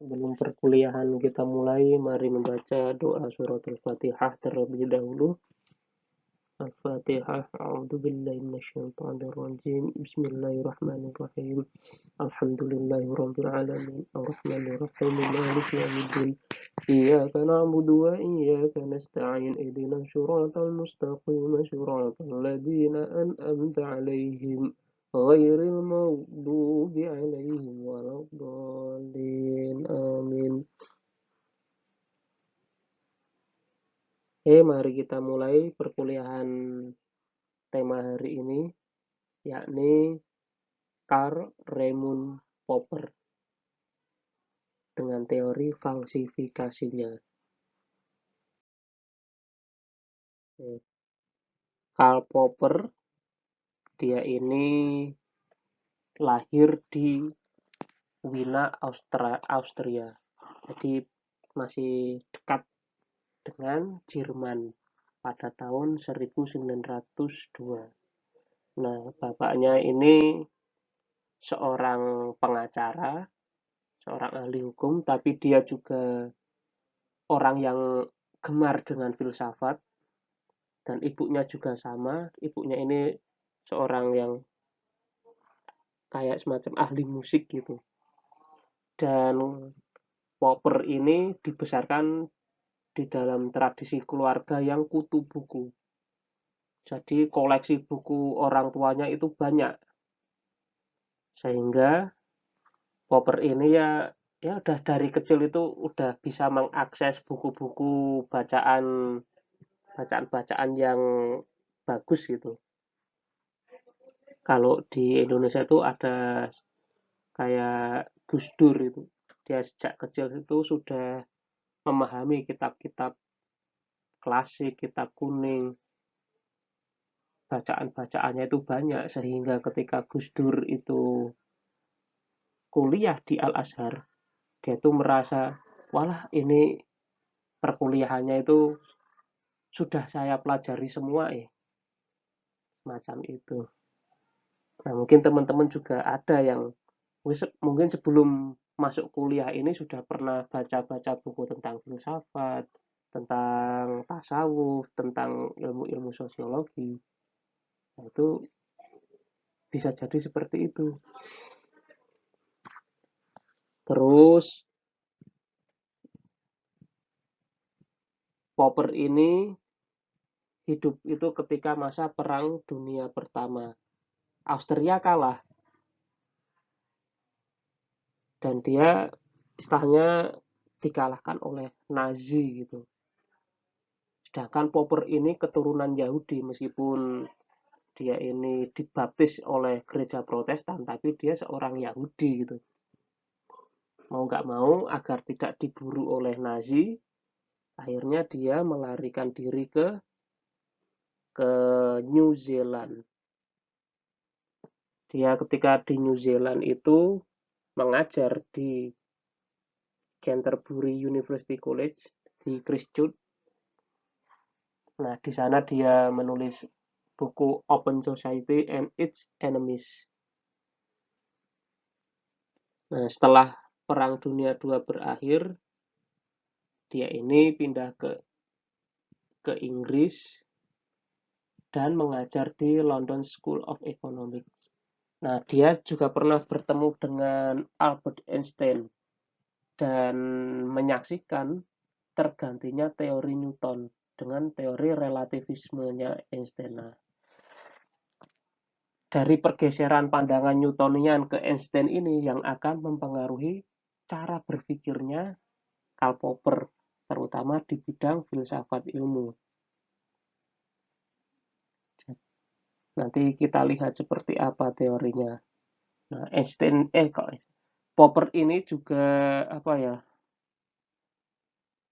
Sebelum perkuliahan kita mulai, mari membaca doa surat Al-Fatihah terlebih dahulu. Al-Fatihah. A'udzubillahi minasyaitonirrajim. Bismillahirrahmanirrahim. Alhamdulillahirabbil alamin. Arrahmanirrahim. Maliki yaumiddin. Iyyaka na'budu wa iyyaka nasta'in. Ihdinas siratal mustaqim. Siratal ladzina an'amta 'alaihim ghairil maghdubi 'alaihim waladdallin. Amin. Mari kita mulai perkuliahan tema hari ini, yakni Karl Raimund Popper dengan teori falsifikasinya. Karl Popper, dia ini lahir di Wina, Austria. Jadi masih dekat dengan Jerman pada tahun 1902. Nah, bapaknya ini seorang pengacara, seorang ahli hukum, tapi dia juga orang yang gemar dengan filsafat, dan ibunya juga sama. Ibunya ini seorang yang kayak semacam ahli musik gitu. Dan Popper ini dibesarkan di dalam tradisi keluarga yang kutu buku. Jadi koleksi buku orang tuanya itu banyak. Sehingga Popper ini ya udah dari kecil itu udah bisa mengakses buku-buku bacaan yang bagus gitu. Kalau di Indonesia itu ada kayak Gus Dur itu. Dia sejak kecil itu sudah memahami kitab-kitab klasik, kitab kuning. Bacaan-bacaannya itu banyak sehingga ketika Gus Dur itu kuliah di Al-Azhar, dia tuh merasa, walah ini perkuliahannya itu sudah saya pelajari semua macam itu. Nah, mungkin teman-teman juga ada yang mungkin sebelum masuk kuliah ini sudah pernah baca-baca buku tentang filsafat, tentang tasawuf, tentang ilmu-ilmu sosiologi. Nah, itu bisa jadi seperti itu. Terus Popper ini hidup itu ketika masa Perang Dunia Pertama. Austria kalah dan dia istilahnya dikalahkan oleh Nazi gitu. Sedangkan Popper ini keturunan Yahudi, meskipun dia ini dibaptis oleh gereja Protestan, tapi dia seorang Yahudi gitu. Mau nggak mau, agar tidak diburu oleh Nazi, akhirnya dia melarikan diri ke New Zealand. Dia ketika di New Zealand itu mengajar di Canterbury University College di Christchurch. Nah, di sana dia menulis buku Open Society and Its Enemies. Nah, setelah Perang Dunia II berakhir, dia ini pindah ke Inggris dan mengajar di London School of Economics. Nah, dia juga pernah bertemu dengan Albert Einstein dan menyaksikan tergantinya teori Newton dengan teori relativismenya Einstein. Nah, dari pergeseran pandangan Newtonian ke Einstein ini yang akan mempengaruhi cara berpikirnya Karl Popper, terutama di bidang filsafat ilmu. Nanti kita lihat seperti apa teorinya. Nah, Popper ini juga apa ya,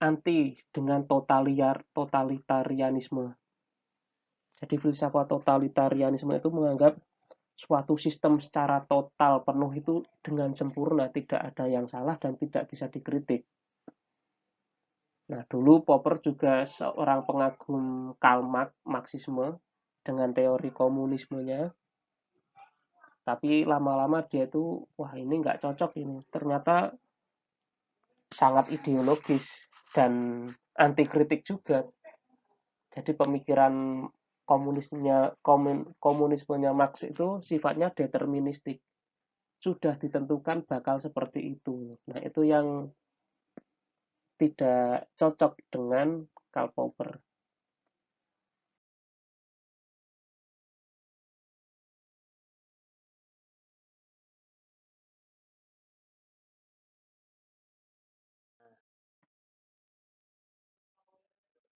anti dengan totalitarianisme. Jadi filsafat totalitarianisme itu menganggap suatu sistem secara total penuh itu dengan sempurna, tidak ada yang salah dan tidak bisa dikritik. Nah, dulu Popper juga seorang pengagum Karl Marxisme dengan teori komunismenya, tapi lama-lama dia itu, wah ini nggak cocok ini. Ternyata sangat ideologis dan anti kritik juga. Jadi pemikiran komunismenya Marx itu sifatnya deterministik. Sudah ditentukan bakal seperti itu. Nah, itu yang tidak cocok dengan Karl Popper.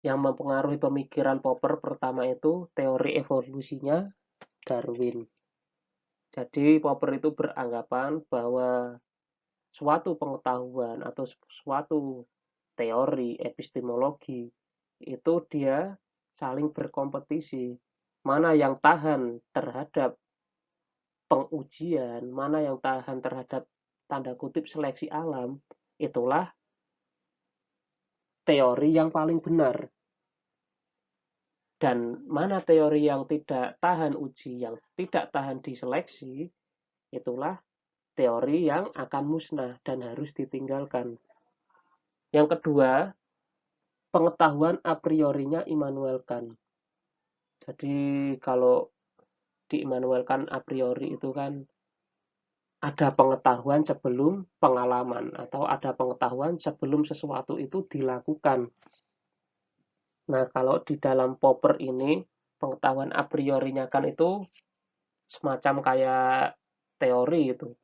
Yang mempengaruhi pemikiran Popper pertama itu teori evolusinya Darwin. Jadi Popper itu beranggapan bahwa suatu pengetahuan atau suatu teori epistemologi itu dia saling berkompetisi. Mana yang tahan terhadap pengujian, mana yang tahan terhadap tanda kutip seleksi alam, itulah teori yang paling benar. Dan mana teori yang tidak tahan uji, yang tidak tahan diseleksi, itulah teori yang akan musnah dan harus ditinggalkan. Yang kedua, pengetahuan a priorinya Immanuel Kant. Jadi kalau di Immanuel Kant a priori itu kan ada pengetahuan sebelum pengalaman atau ada pengetahuan sebelum sesuatu itu dilakukan. Nah, kalau di dalam Popper ini pengetahuan a priorinya kan itu semacam kayak teori itu.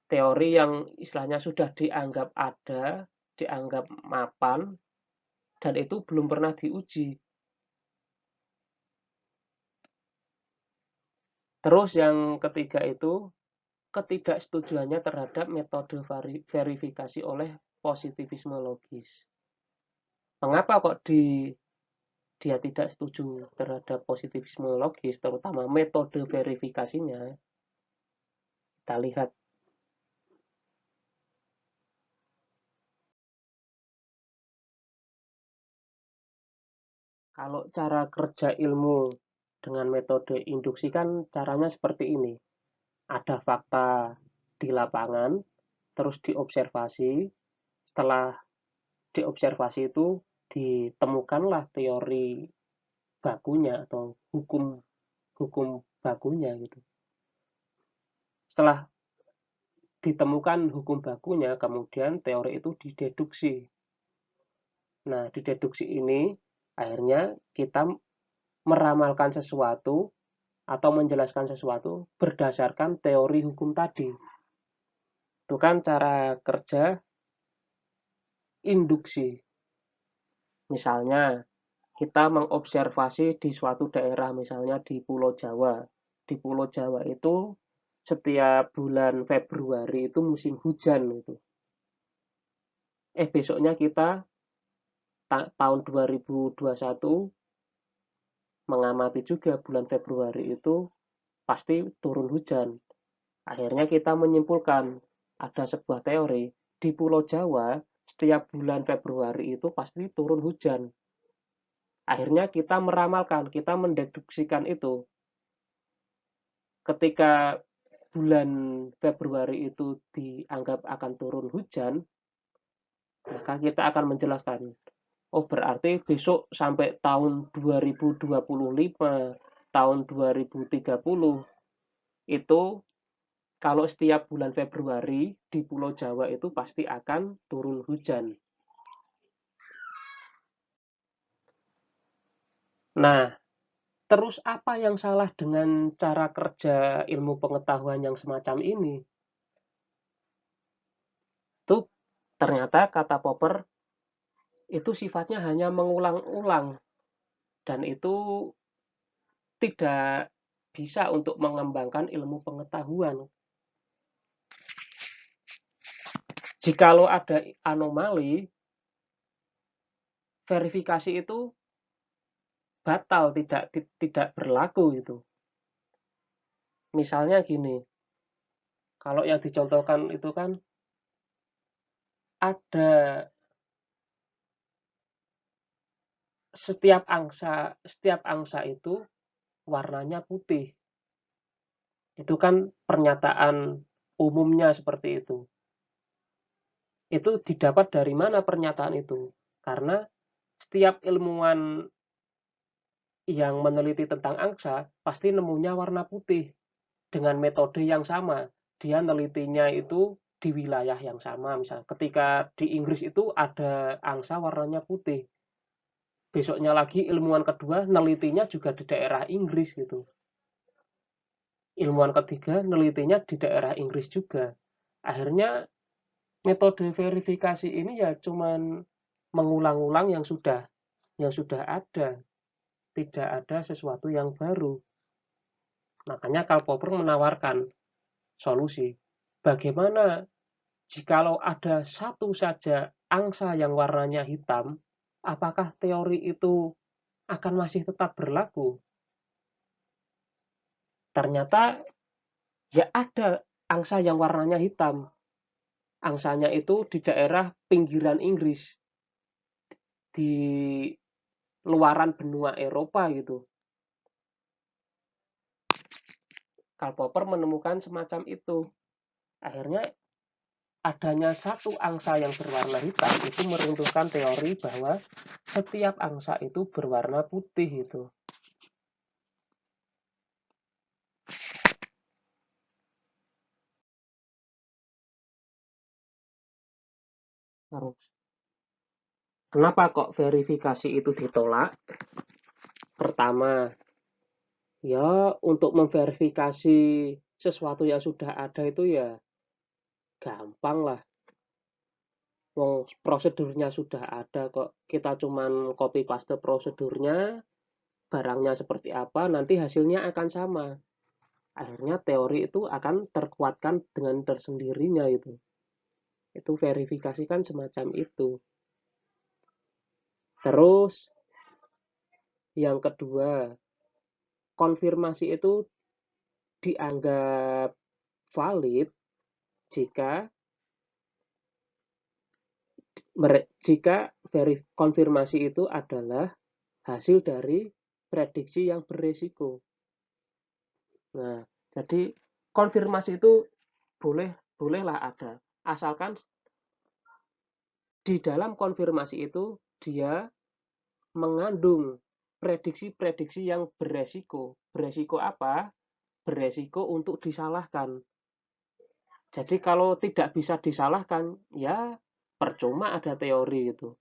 Teori yang istilahnya sudah dianggap ada, dianggap mapan, dan itu belum pernah diuji. Terus yang ketiga itu ketidaksetujuannya terhadap metode verifikasi oleh positivisme logis. Mengapa kok dia tidak setuju terhadap positivisme logis, terutama metode verifikasinya? Kita lihat. Kalau cara kerja ilmu dengan metode induksi kan caranya seperti ini. Ada fakta di lapangan, terus diobservasi. Setelah diobservasi itu ditemukanlah teori bakunya atau hukum hukum bakunya gitu. Setelah ditemukan hukum bakunya, kemudian teori itu dideduksi. Nah, dideduksi ini akhirnya kita meramalkan sesuatu atau menjelaskan sesuatu berdasarkan teori hukum tadi. Itu kan cara kerja induksi. Misalnya, kita mengobservasi di suatu daerah, misalnya di Pulau Jawa. Di Pulau Jawa itu setiap bulan Februari itu musim hujan itu. Besoknya kita tahun 2021 mengamati juga bulan Februari itu pasti turun hujan. Akhirnya kita menyimpulkan ada sebuah teori di Pulau Jawa setiap bulan Februari itu pasti turun hujan. Akhirnya kita meramalkan, kita mendeduksikan itu. Ketika bulan Februari itu dianggap akan turun hujan, maka kita akan menjelaskan, oh berarti besok sampai tahun 2025, tahun 2030 itu kalau setiap bulan Februari di Pulau Jawa itu pasti akan turun hujan. Nah, terus apa yang salah dengan cara kerja ilmu pengetahuan yang semacam ini? Itu ternyata kata Popper itu sifatnya hanya mengulang-ulang dan itu tidak bisa untuk mengembangkan ilmu pengetahuan. Jikalau ada anomali, verifikasi itu batal, tidak berlaku itu. Misalnya gini, kalau yang dicontohkan itu kan ada setiap angsa itu warnanya putih. Itu kan pernyataan umumnya seperti itu. Itu didapat dari mana pernyataan itu? Karena setiap ilmuwan yang meneliti tentang angsa pasti nemunya warna putih dengan metode yang sama. Dia nelitinya itu di wilayah yang sama, misal ketika di Inggris itu ada angsa warnanya putih. Besoknya lagi ilmuwan kedua nelitinya juga di daerah Inggris gitu. Ilmuwan ketiga nelitinya di daerah Inggris juga. Akhirnya metode verifikasi ini ya cuman mengulang-ulang yang sudah ada, tidak ada sesuatu yang baru. Makanya Karl Popper menawarkan solusi. Bagaimana jikalau ada satu saja angsa yang warnanya hitam, apakah teori itu akan masih tetap berlaku? Ternyata ya ada angsa yang warnanya hitam. Angsanya itu di daerah pinggiran Inggris, di luaran benua Eropa gitu. Karl Popper menemukan semacam itu. Akhirnya adanya satu angsa yang berwarna hitam itu meruntuhkan teori bahwa setiap angsa itu berwarna putih itu. Terus, kenapa kok verifikasi itu ditolak? Pertama, ya untuk memverifikasi sesuatu yang sudah ada itu ya gampang lah. Prosedurnya sudah ada kok. Kita cuman copy paste prosedurnya, barangnya seperti apa, nanti hasilnya akan sama. Akhirnya teori itu akan terkuatkan dengan tersendirinya itu. Itu verifikasi kan semacam itu. Terus yang kedua, konfirmasi itu dianggap valid jika konfirmasi itu adalah hasil dari prediksi yang beresiko. Nah, jadi konfirmasi itu bolehlah ada, asalkan di dalam konfirmasi itu dia mengandung prediksi-prediksi yang beresiko. Beresiko apa? Beresiko untuk disalahkan. Jadi kalau tidak bisa disalahkan, ya percuma ada teori itu.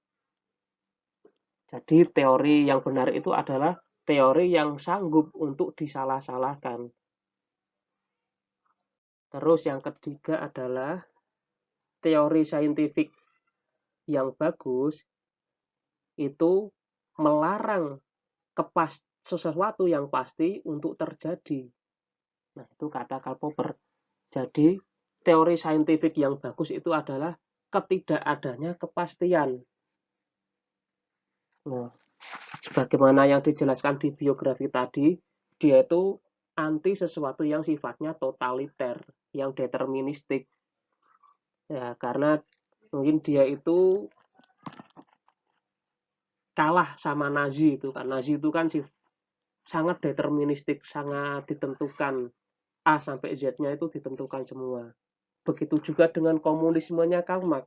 Jadi teori yang benar itu adalah teori yang sanggup untuk disalah-salahkan. Terus yang ketiga adalah teori saintifik yang bagus itu melarang sesuatu yang pasti untuk terjadi. Nah, itu kata Karl Popper. Jadi, teori saintifik yang bagus itu adalah ketidakadanya kepastian. Nah, sebagaimana yang dijelaskan di biografi tadi, dia itu anti sesuatu yang sifatnya totaliter, yang deterministik. Ya, karena mungkin dia itu kalah sama Nazi itu kan. Nazi itu kan sangat deterministik, sangat ditentukan. A sampai Z-nya itu ditentukan semua. Begitu juga dengan komunismenya Karl Marx.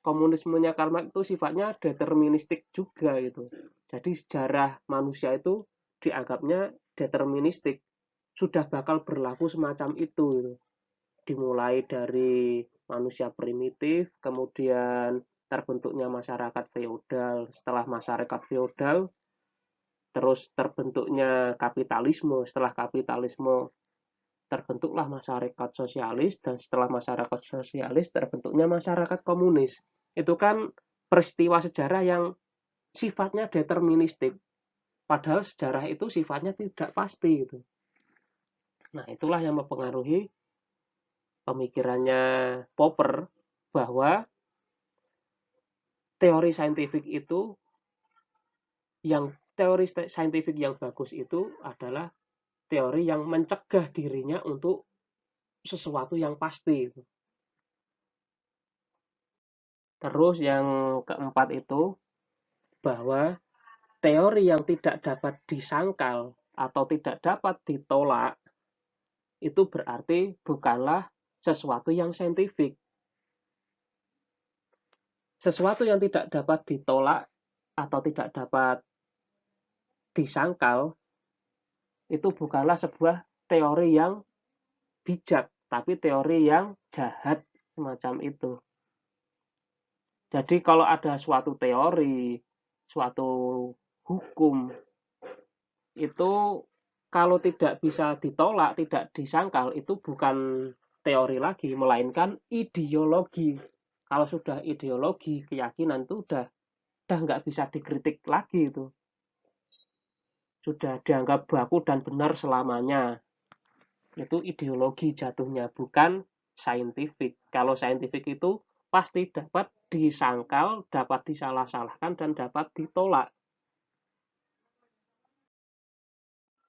Komunismenya Karl Marx itu sifatnya deterministik juga gitu. Jadi sejarah manusia itu dianggapnya deterministik. Sudah bakal berlaku semacam itu gitu. Dimulai dari manusia primitif, kemudian terbentuknya masyarakat feodal. Setelah masyarakat feodal, terus terbentuknya kapitalisme. Setelah kapitalisme terbentuklah masyarakat sosialis, dan setelah masyarakat sosialis terbentuknya masyarakat komunis. Itu kan peristiwa sejarah yang sifatnya deterministik, padahal sejarah itu sifatnya tidak pasti gitu. Nah, itulah yang mempengaruhi pemikirannya Popper bahwa teori saintifik itu teori saintifik yang bagus itu adalah teori yang mencegah dirinya untuk sesuatu yang pasti. Terus yang keempat itu bahwa teori yang tidak dapat disangkal atau tidak dapat ditolak itu berarti bukanlah sesuatu yang saintifik. sesuatu yang tidak dapat ditolak atau tidak dapat disangkal itu bukanlah sebuah teori yang bijak, tapi teori yang jahat semacam itu. Jadi kalau ada suatu teori, suatu hukum itu kalau tidak bisa ditolak, tidak disangkal, itu bukan teori lagi, melainkan ideologi. Kalau sudah ideologi, keyakinan itu udah nggak bisa dikritik lagi itu. Sudah dianggap baku dan benar selamanya. Itu ideologi jatuhnya, bukan saintifik. Kalau saintifik itu pasti dapat disangkal, dapat disalah-salahkan, dan dapat ditolak.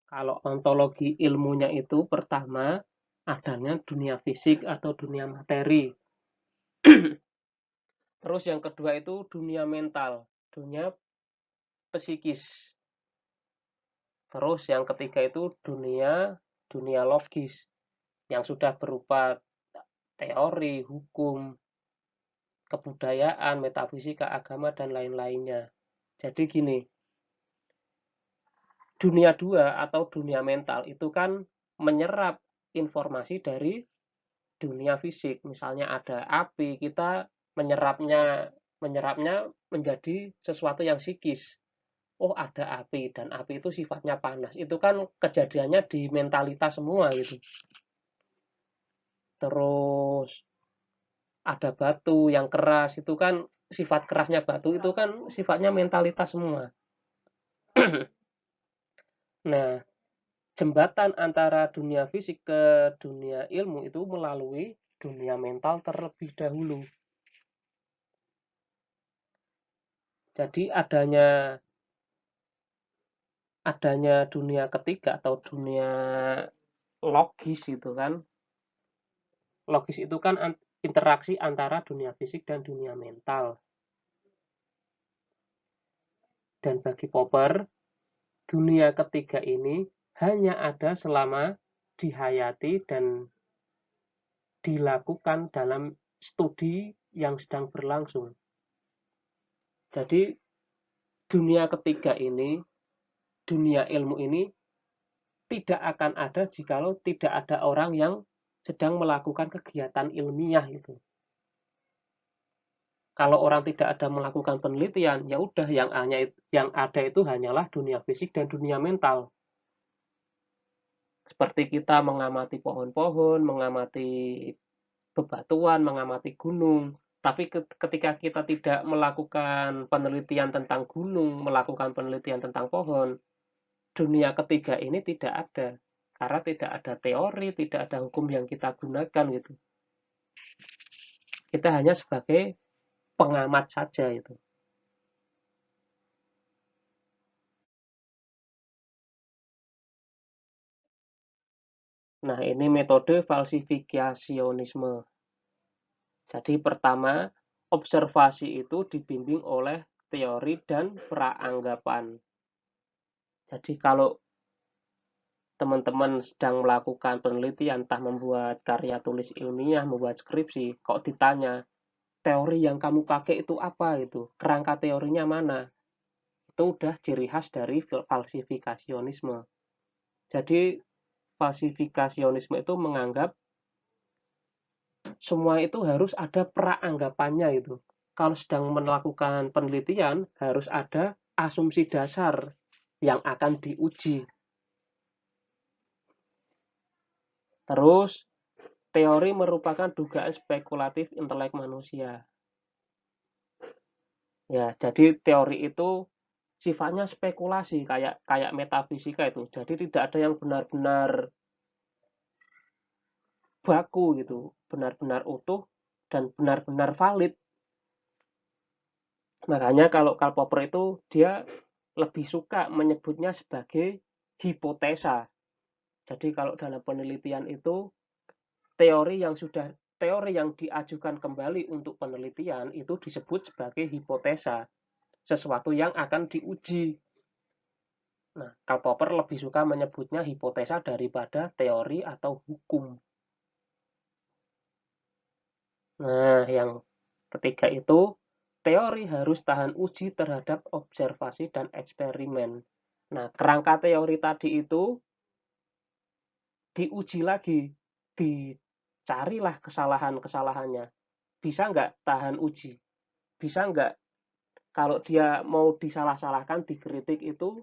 Kalau ontologi ilmunya itu pertama adanya dunia fisik atau dunia materi. Terus yang kedua itu dunia mental, dunia psikis. Terus yang ketiga itu dunia logis yang sudah berupa teori, hukum, kebudayaan, metafisika, agama dan lain-lainnya. Jadi gini, dunia dua atau dunia mental itu kan menyerap informasi dari dunia fisik. Misalnya ada api, kita menyerapnya menjadi sesuatu yang psikis. Oh, ada api dan api itu sifatnya panas. Itu kan kejadiannya di mentalitas semua gitu. Terus ada batu yang keras, itu kan sifat kerasnya batu itu kan sifatnya mentalitas semua. Nah, jembatan antara dunia fisik ke dunia ilmu itu melalui dunia mental terlebih dahulu. Jadi adanya dunia ketiga atau dunia logis itu kan. Logis itu kan interaksi antara dunia fisik dan dunia mental. Dan bagi Popper, dunia ketiga ini hanya ada selama dihayati dan dilakukan dalam studi yang sedang berlangsung. Jadi dunia ketiga ini, dunia ilmu ini tidak akan ada jikalau tidak ada orang yang sedang melakukan kegiatan ilmiah itu. Kalau orang tidak ada melakukan penelitian, ya udah yang ada itu hanyalah dunia fisik dan dunia mental. Seperti kita mengamati pohon-pohon, mengamati bebatuan, mengamati gunung. Tapi ketika kita tidak melakukan penelitian tentang gunung, melakukan penelitian tentang pohon, dunia ketiga ini tidak ada. Karena tidak ada teori, tidak ada hukum yang kita gunakan gitu. Kita hanya sebagai pengamat saja itu. Nah, ini metode falsifikasionisme. Jadi pertama, observasi itu dibimbing oleh teori dan praanggapan. Jadi kalau teman-teman sedang melakukan penelitian, entah membuat karya tulis ilmiah, membuat skripsi, kok ditanya, teori yang kamu pakai itu apa itu? Kerangka teorinya mana? Itu udah ciri khas dari falsifikasionisme. Jadi falsifikasionisme itu menganggap semua itu harus ada praanggapannya itu. Kalau sedang melakukan penelitian harus ada asumsi dasar yang akan diuji. Terus teori merupakan dugaan spekulatif intelek manusia. Ya, jadi teori itu sifatnya spekulasi kayak metafisika itu. Jadi tidak ada yang benar-benar baku gitu, benar-benar utuh dan benar-benar valid. Makanya kalau Karl Popper itu dia lebih suka menyebutnya sebagai hipotesa. Jadi kalau dalam penelitian itu teori yang diajukan kembali untuk penelitian itu disebut sebagai hipotesa, sesuatu yang akan diuji. Nah, Karl Popper lebih suka menyebutnya hipotesa daripada teori atau hukum. Nah, yang ketiga itu teori harus tahan uji terhadap observasi dan eksperimen. Nah, kerangka teori tadi itu diuji lagi, dicarilah kesalahan-kesalahannya. Bisa nggak tahan uji? Bisa nggak kalau dia mau disalah-salahkan, dikritik itu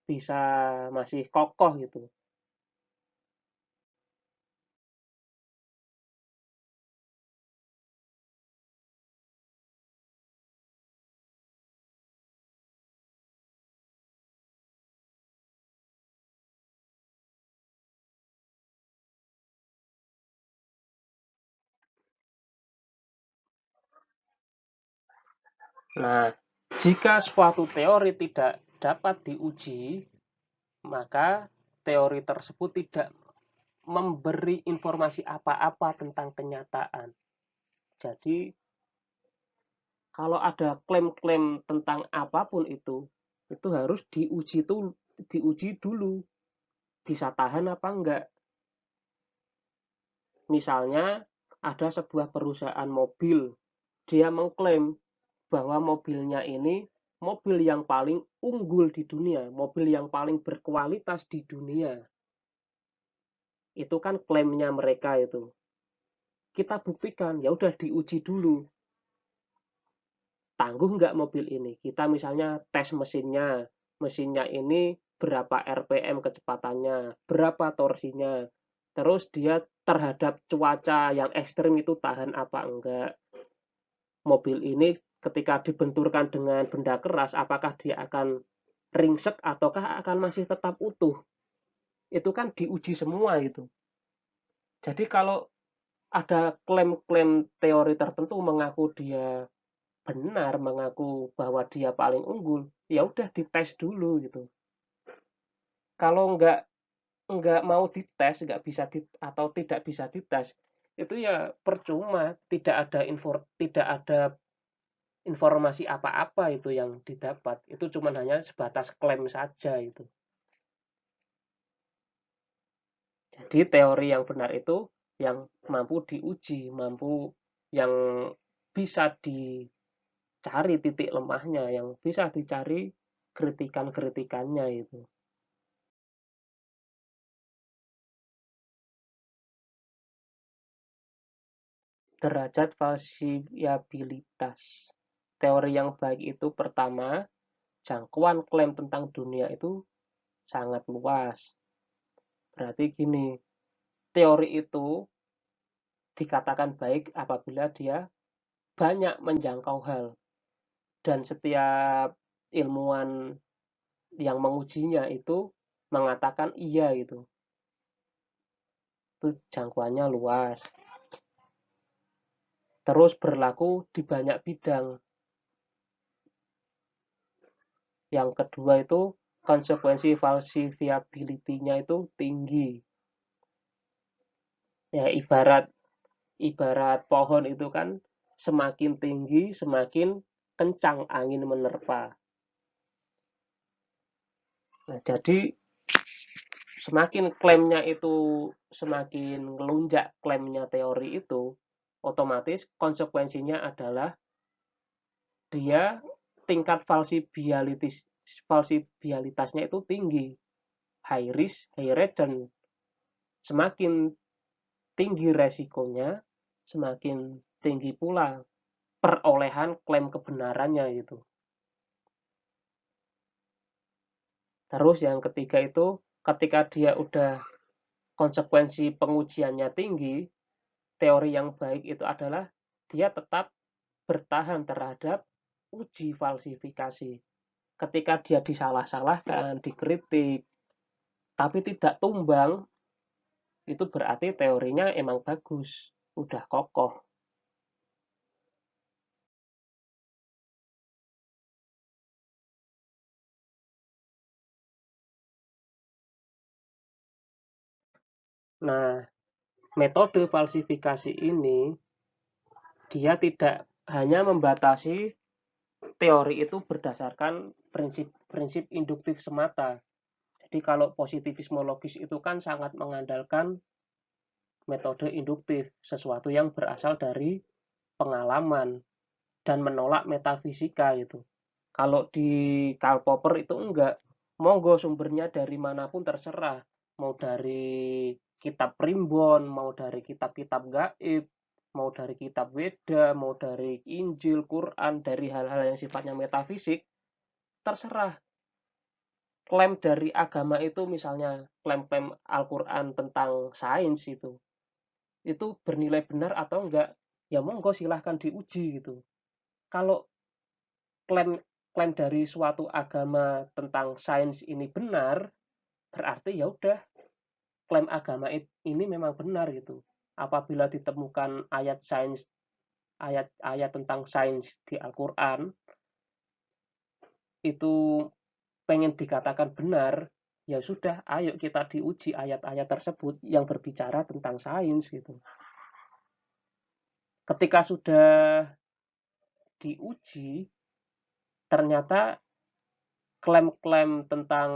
bisa masih kokoh gitu. Nah, jika suatu teori tidak dapat diuji, maka teori tersebut tidak memberi informasi apa-apa tentang kenyataan. Jadi, kalau ada klaim-klaim tentang apapun itu harus diuji dulu, bisa tahan apa enggak. Misalnya, ada sebuah perusahaan mobil, dia mengklaim bahwa mobilnya ini mobil yang paling unggul di dunia, mobil yang paling berkualitas di dunia. Itu kan klaimnya mereka itu. Kita buktikan, ya udah diuji dulu. Tangguh nggak mobil ini? Kita misalnya tes mesinnya ini berapa RPM kecepatannya, berapa torsinya, terus dia terhadap cuaca yang ekstrim itu tahan apa enggak. Mobil ini ketika dibenturkan dengan benda keras, apakah dia akan ringsek ataukah akan masih tetap utuh? Itu kan diuji semua itu. Jadi kalau ada klaim-klaim teori tertentu mengaku dia benar, mengaku bahwa dia paling unggul, ya udah dites dulu gitu. Kalau nggak mau dites, nggak bisa atau tidak bisa dites, itu ya percuma, tidak ada informasi apa-apa itu yang didapat. Itu cuma hanya sebatas klaim saja itu. Jadi teori yang benar itu yang mampu diuji, yang bisa dicari titik lemahnya, yang bisa dicari kritikan-kritikannya itu. Derajat falsifikabilitas. Teori yang baik itu pertama, jangkauan klaim tentang dunia itu sangat luas. Berarti gini, teori itu dikatakan baik apabila dia banyak menjangkau hal dan setiap ilmuwan yang mengujinya itu mengatakan iya gitu. Itu jangkauannya luas. Terus berlaku di banyak bidang. Yang kedua itu konsekuensi falsifiability-nya itu tinggi. Ya ibarat pohon itu kan semakin tinggi semakin kencang angin menerpa. Nah, jadi semakin klaimnya itu semakin melunjak klaimnya teori itu, otomatis konsekuensinya adalah dia tingkat falsibilitasnya itu tinggi, high risk, high return. Semakin tinggi resikonya, semakin tinggi pula perolehan klaim kebenarannya itu. Terus yang ketiga itu ketika dia udah konsekuensi pengujiannya tinggi, teori yang baik itu adalah dia tetap bertahan terhadap uji falsifikasi. Ketika dia disalah-salahkan, dikritik, tapi tidak tumbang, itu berarti teorinya emang bagus, udah kokoh. Nah, metode falsifikasi ini dia tidak hanya membatasi teori itu berdasarkan prinsip-prinsip induktif semata. Jadi kalau positivisme logis itu kan sangat mengandalkan metode induktif, sesuatu yang berasal dari pengalaman. dan menolak metafisika gitu. Kalau di Karl Popper itu enggak. Monggo sumbernya dari manapun terserah. Mau dari kitab primbon, mau dari kitab-kitab gaib, mau dari kitab Weda, mau dari Injil, Quran, dari hal-hal yang sifatnya metafisik, terserah. Klaim dari agama itu misalnya klaim-klaim Al-Quran tentang sains itu bernilai benar atau enggak, ya monggo silahkan diuji gitu. Kalau klaim klaim dari suatu agama tentang sains ini benar, berarti ya udah klaim agama ini memang benar gitu. Apabila ditemukan ayat sains, ayat-ayat tentang sains di Al-Quran itu pengen dikatakan benar, ya sudah, ayo kita diuji ayat-ayat tersebut yang berbicara tentang sains gitu. Ketika sudah diuji, ternyata klaim-klaim tentang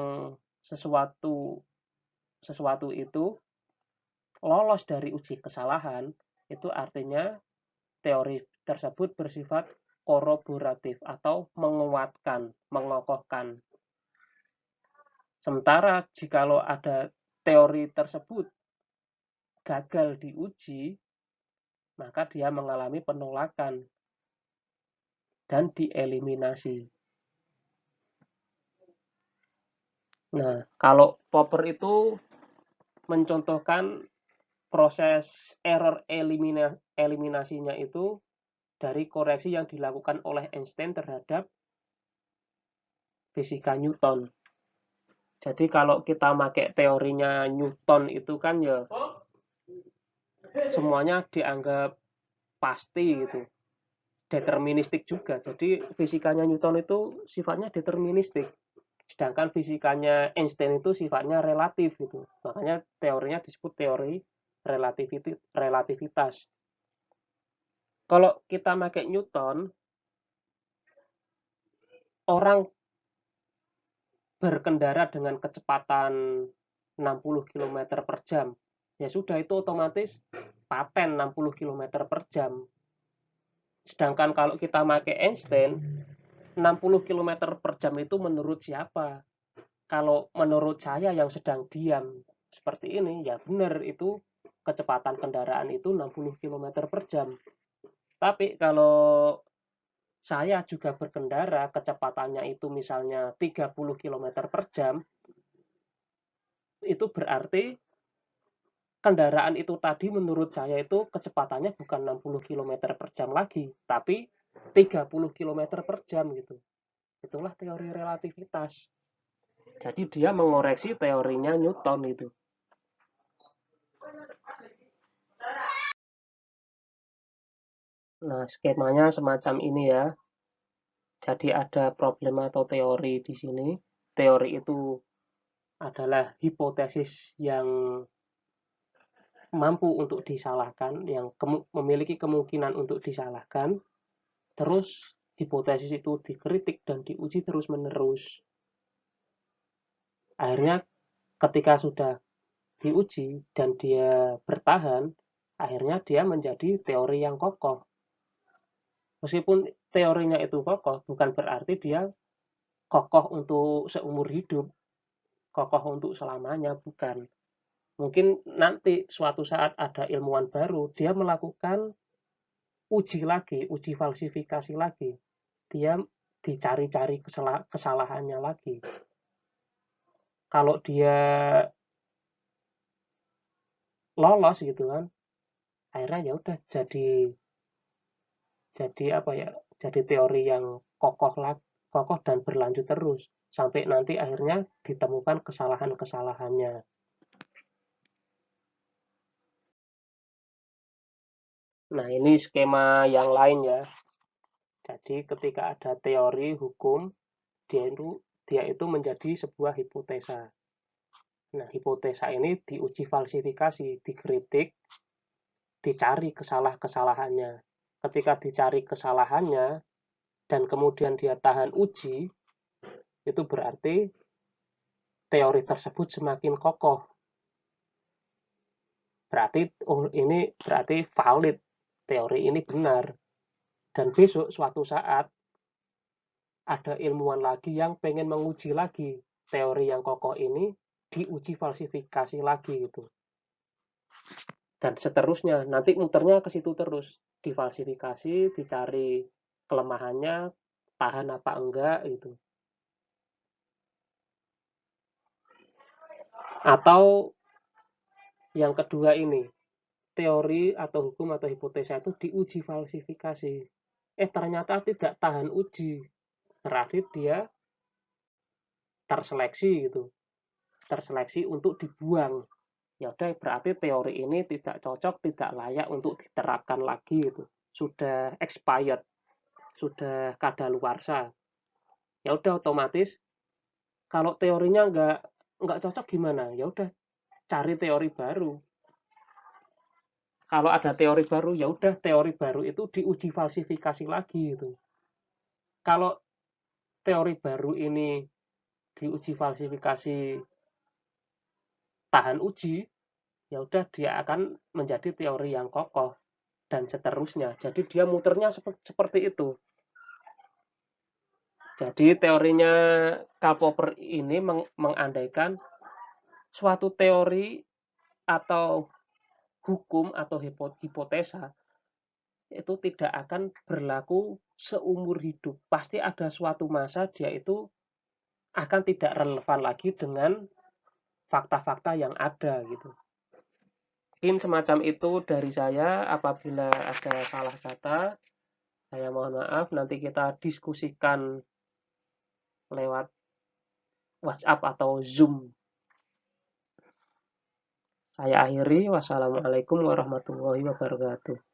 sesuatu sesuatu itu lolos dari uji kesalahan, itu artinya teori tersebut bersifat koroboratif atau menguatkan, mengokohkan. Sementara jikalau ada teori tersebut gagal diuji, maka dia mengalami penolakan dan dieliminasi. Nah, kalau Popper itu mencontohkan proses error eliminasinya itu dari koreksi yang dilakukan oleh Einstein terhadap fisika Newton. Jadi kalau kita pakai teorinya Newton itu kan ya semuanya dianggap pasti gitu, deterministik juga. Jadi fisikanya Newton itu sifatnya deterministik. Sedangkan fisikanya Einstein itu sifatnya relatif gitu. Makanya teorinya disebut teori relativitas. Kalau kita pakai Newton, orang berkendara dengan kecepatan 60 km per jam, ya sudah itu otomatis paten 60 km per jam. Sedangkan kalau kita pakai Einstein, 60 km per jam itu menurut siapa? Kalau menurut saya yang sedang diam seperti ini, ya benar itu kecepatan kendaraan itu 60 km per jam. Tapi kalau saya juga berkendara, kecepatannya itu misalnya 30 km per jam, itu berarti kendaraan itu tadi menurut saya itu kecepatannya bukan 60 km per jam lagi, tapi 30 km per jam gitu. Itulah teori relativitas. Jadi dia mengoreksi teorinya Newton itu. Nah, skemanya semacam ini ya. Jadi ada problem atau teori di sini. Teori itu adalah hipotesis yang mampu untuk disalahkan, yang memiliki kemungkinan untuk disalahkan. Terus hipotesis itu dikritik dan diuji terus-menerus. Akhirnya ketika sudah diuji dan dia bertahan, akhirnya dia menjadi teori yang kokoh. Meskipun teorinya itu kokoh, bukan berarti dia kokoh untuk seumur hidup, kokoh untuk selamanya, bukan. Mungkin nanti suatu saat ada ilmuwan baru, dia melakukan uji lagi, uji falsifikasi lagi. Dia dicari-cari kesalahannya lagi. Kalau dia lolos gitu kan, akhirnya ya udah jadi apa ya? Jadi teori yang kokoh dan berlanjut terus sampai nanti akhirnya ditemukan kesalahan-kesalahannya. Nah, ini skema yang lain ya. Jadi ketika ada teori hukum, dia itu menjadi sebuah hipotesa. Nah, hipotesa ini diuji falsifikasi, dikritik, dicari kesalahan-kesalahannya. Ketika dicari kesalahannya dan kemudian dia tahan uji, itu berarti teori tersebut semakin kokoh. Berarti ini berarti valid, teori ini benar. Dan besok suatu saat ada ilmuwan lagi yang pengen menguji lagi teori yang kokoh ini, diuji falsifikasi lagi gitu. Dan seterusnya, nanti muternya ke situ terus. Difalsifikasi, dicari kelemahannya, tahan apa enggak gitu. Atau yang kedua ini, teori atau hukum atau hipotesa itu diuji falsifikasi. Ternyata tidak tahan uji. Berarti dia terseleksi gitu. Terseleksi untuk dibuang. Ya udah, berarti teori ini tidak cocok, tidak layak untuk diterapkan lagi gitu. Sudah expired, sudah kadaluarsa. Ya udah, otomatis kalau teorinya nggak cocok gimana? Ya udah, cari teori baru. Kalau ada teori baru, ya udah, teori baru itu diuji falsifikasi lagi gitu. Kalau teori baru ini diuji falsifikasi tahan uji, ya udah, dia akan menjadi teori yang kokoh dan seterusnya. Jadi dia muternya seperti itu. Jadi teorinya Karl Popper ini mengandaikan suatu teori atau hukum atau hipotesa itu tidak akan berlaku seumur hidup. Pasti ada suatu masa dia itu akan tidak relevan lagi dengan fakta-fakta yang ada gitu. Mungkin semacam itu dari saya. Apabila ada salah kata, saya mohon maaf. Nanti kita diskusikan lewat WhatsApp atau Zoom. Saya akhiri. Wassalamualaikum warahmatullahi wabarakatuh.